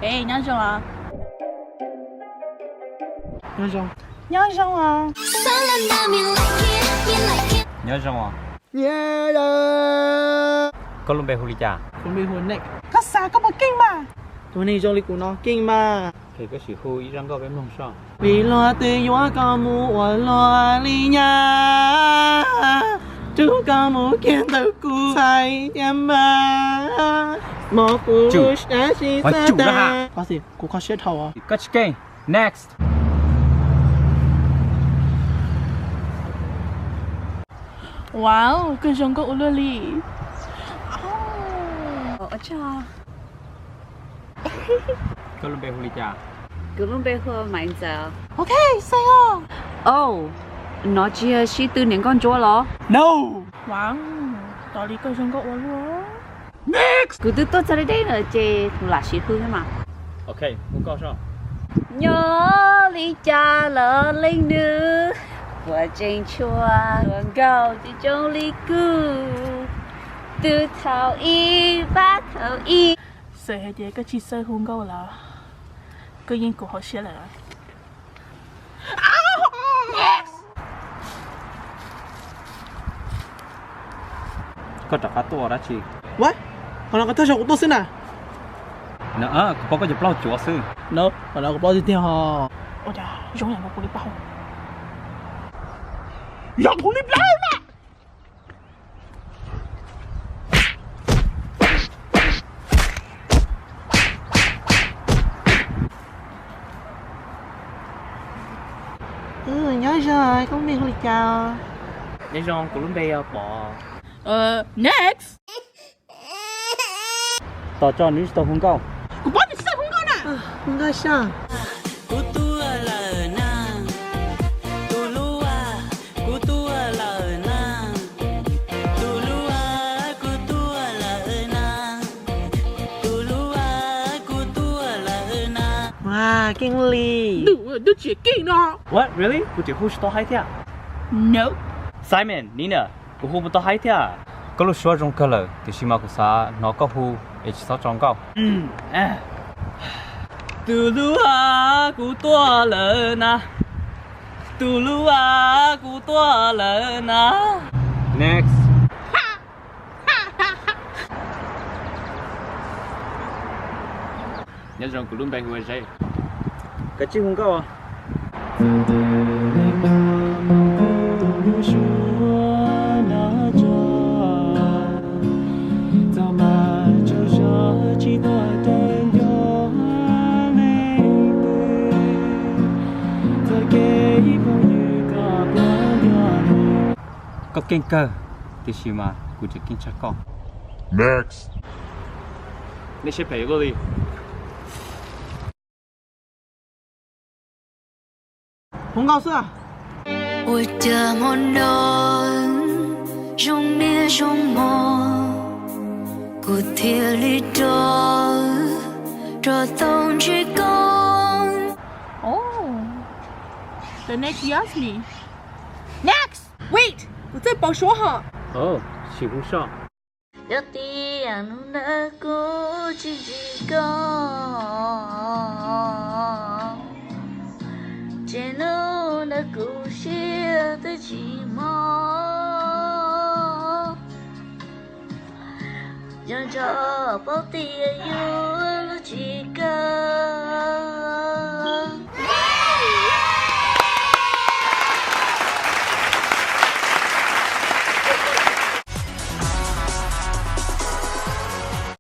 哎，娘生啊，娘生，娘生啊，nhớ rằng à 娘生， có luôn bé huli cha 准备婚呢？ 个啥个不劲嘛？ตัวนี้จงลิกุนอกิ่งมา thì có sự hôi rằng có bé mông sao วิลาเตยว่ากัมูว่าลาลีญาจูกัมูเกียนตะกูใส่ยามาหมอกูชนะชีสตาก็สิกูขอเช็ดเท้าอ่ะ có chicken next 哇哦，跟上个乌勒里。哦，我操。 có luôn bé huli cha cứ luôn bây giờ mạnh giờ OK，谁哦？ oh nó chỉ是từ những con chó lo no 哇哦，到底跟上个乌勒？ cứ từ tốt ra đây nữa chứ là sĩ hư mà ok muốn có sao nhớ lý cha lỡ linh nữ của trên chùa tuần cầu chỉ trong lý cư từ thảo y bát thảo y 谁还点个去生红狗了？个人过好些了。 có trả cá tua đó chị what 好了，我特想我多生呢 nè có cái dập lau chúa sư no 好了，我包一天哈我家永远都不会包。要同你不了nhớ rồi, không biết hồi chào nhớ rằng có luôn bé bỏ Next。 tao cho nữ tao không câu 我帮你生红狗呢。 không có sao wow, kinh lý 都绝劲了。 what really 不只护士都嗨跳 No。 Simon ní nè của hu bút hai thia có lúc xóa trong color thì xí mà của sa nó có hu để chỉ sáu trong câu từ lu à của tua lợn à từ lu à của tua lợn à next nhớ rằng của luôn bay huề dây cái chiếc không câu à có kinh cơ thì xí mà của chỉ kinh chắc con Next. nên sẽ phải đi 红告诉啊我的梦能永灭永梦，古铁里的这冬之光。 Oh。The next you ask me. Next. Wait， 我再保说好。哦喜欢上 Dati anu naku jijiko Jenu naku shia的寂寞让这宝地有了几个